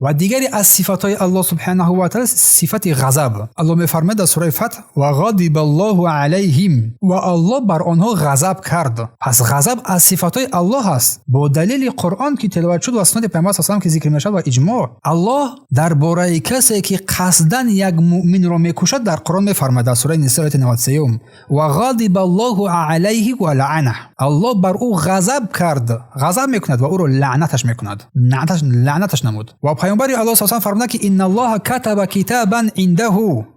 و دیگری از صفاتهای الله سبحانه و تعالی صفت غضب. الله میفرماید در سوره فتح و غضب الله علیهم و الله بر آنها غضب کرد. پس غضب از صفاتهای الله است با دلیل قرآن که تلاوت شد و سنت پیامبر صلی الله علیه و که ذکر میشد و اجماع. الله درباره کسی که قصداً یک مؤمن را میکشد در قرآن میفرماید در سوره نساء آیه 93 و غضب الله علیه و لعنه. الله بر او غضب کرد، غضب میکند و او را لعنتش میکند، لعنتش نمود. و پیامبر الله صلی الله علیه و فرمود که ان الله كتب کتابا عنده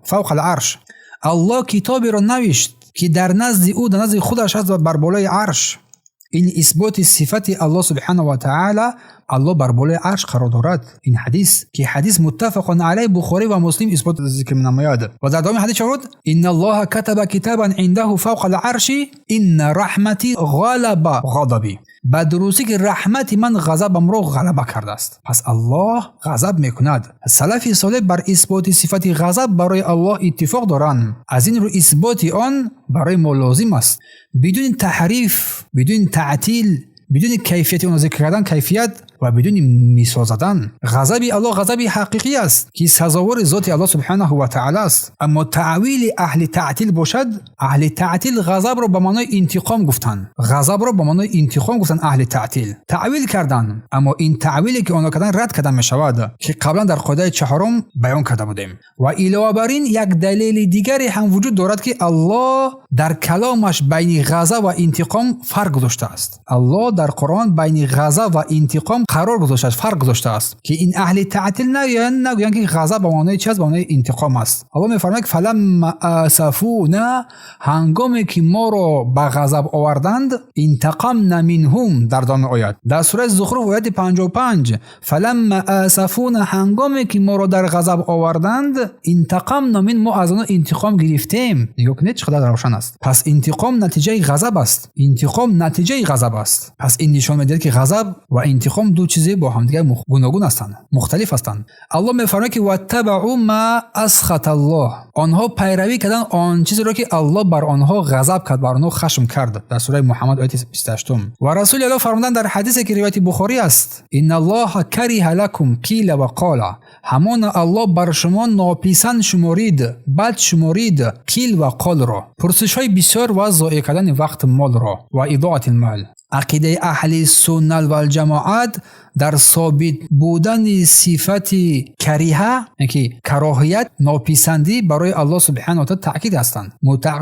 فوق العرش. الله کتابی را نوشت که در نزد او، در نزد خودش هست بر بالای عرش. این اثبات صفت الله سبحانه و تعالی، الله بر بالای عرش قرار دارد. این حدیث که حدیث متفق علیه بخاری و مسلم اثبات ذکر می‌نماید. و در ادامه حدیث شد ان الله كتب کتابا عنده فوق العرش ان رحمتی غلب غضبی. با درستی که رحمت من غضبم را غلبه کرده است. پس الله غضب میکند. سلف صالح بر اثبات صفت غضب برای الله اتفاق دارند. از این رو اثبات آن برای ما لازم است، بدون تحریف، بدون تعطیل، بدون کیفیت اون ذکر کردن کیفیت و بدون مثال زدن. غضب الله غضب حقیقی است که سزاوار ذات الله سبحانه و تعالی است. اما تعویل اهل تعطیل باشد، اهل تعطیل غضب را به معنای انتقام گفتند. غضب را به معنای انتقام گفتند اهل تعطیل. تعویل کردند، اما این تعویلی که آنها کردن رد کردن می شود که قبلا در قاعده چهارم بیان کرده بودیم. و علاوه بر این یک دلیل دیگری هم وجود دارد که الله در کلامش بین غضب و انتقام فرق گذاشته است. الله در قرآن بین غضب و انتقام قرار گذاشته است، فرق گذاشته است که این اهل تعطیل نگویند که غضب به معنای چیز، به معنای انتقام است. الله میفرماید فلما اسفونا، هنگامی که ما را به غضب آوردند، انتقمنا منهم. در ادامه آیات در سوره زخرف آیه 55 فلما اسفونا، هنگامی که ما را در غضب آوردند، انتقمنا من، ما از آنها انتقام گرفتیم. نگاه کنید چقدر روشن است. پس انتقام نتیجه غضب است، انتقام نتیجه غضب است. پس این نشان می‌دهد که غضب و انتقام دو چیز با هم دیگر گوناگون هستند، مختلف هستند. الله می‌فرماید که واتبعوا ما اسخط الله، آنها پیروی کردند آن چیزی را که الله بر آنها غضب کرد، بر آنها خشم کرد. در سوره محمد آیه 28 و رسول الله فرمودند در حدیثی که روایت بخاری است ان الله کره لكم قیل و قال، همان الله بر شما ناپسند شمارید، بد شمارید قیل و قال را، پرسش‌های بسیار و ضایع کردن وقت مال را و اضاعت المال. عقیده اهل سنت و الجماعت در ثابت بودن صفت کریه، یعنی کراهیت، ناپسندی برای الله سبحانه و تعالی تاکید هستند،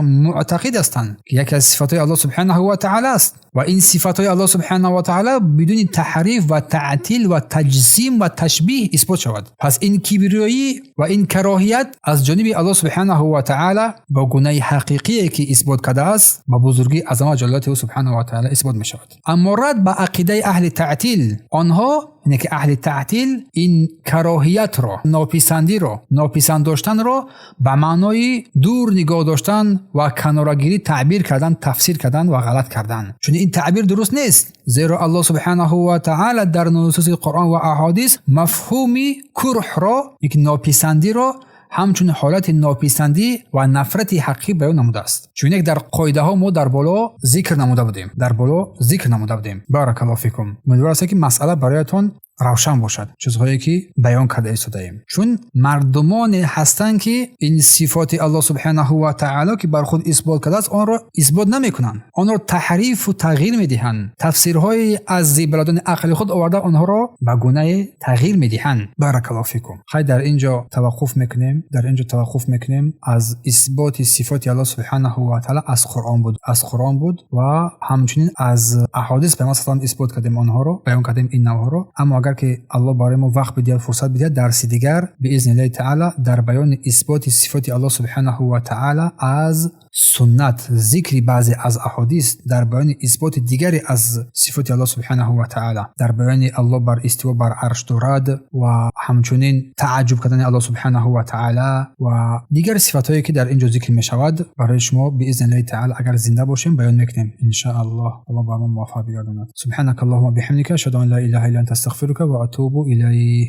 معتقد هستند که یکی از صفات الله سبحانه و تعالی است. و این صفات الله سبحانه و تعالی بدون تحریف و تعطیل و تجسیم و تشبیه اثبات شود. پس این کبریایی و این کراهیت از جانب الله سبحانه و تعالی با گونه حقیقی که اثبات کرده است، با بزرگی عظمت جلالت او سبحانه و تعالی اثبات می شود. اما رد به عقیده اهل تعطیل، آنها اینه که اهل تعطیل این کراهیت را، ناپسندی را، ناپسند داشتن را به معنای دور نگاه داشتن و کنارگیری تعبیر کردن، تفسیر کردن و غلط کردن. چون این تعبیر درست نیست، زیرا الله سبحانه و تعالی در نصوص قرآن و احادیث مفهومی کرح را، یک ناپسندی را، همچون حالت ناپسندی و نفرت حقیقی بیان نموده است. چون یک در قاعده ها ما در بالا ذکر نموده بودیم. بارک الله فیکم. امیدوارم که مسئله برایتون روشن باشد، چیزهایی که بیان کرده ایستادیم. چون مردمان هستند که این صفات الله سبحانه و تعالی که بر خود اثبات کرده است، آن را اثبات نمیکنند، آن را تحریف و تغییر میدهند، تفسیرهای از بلادن عقل خود آورده آنها را به گونه تغییر میدهند. بارک الله فیکم. خیر، در اینجا توقف میکنیم. از اثبات صفات الله سبحانه و تعالی از قرآن بود و همچنین از احادیث پیامبر صلی الله علیه و آله اثبات کردیم، آنها را بیان کردیم، این نوها را. اما اگر که الله برای ما وقت بده، فرصت بده، درس دیگر باذن الله تعالی در بیان اثبات صفات الله سبحانه و تعالی از سنت، ذکر بعضی از احادیث، در بیان اثبات دیگری از صفات الله سبحانه و تعالی، در بیان الله بر استوا بر عرش دارد و همچنین تعجب کردن الله سبحانه و تعالی و دیگر صفاتایی که در اینجا ذکر می شود، برای شما باذن الله تعالی اگر زنده باشیم بیان میکنیم ان شاء الله. الله بر ما موفق بگرداند. سبحانك اللهم وبحمدك اشهد ان لا اله الا انت استغفرك و اتوب الیه.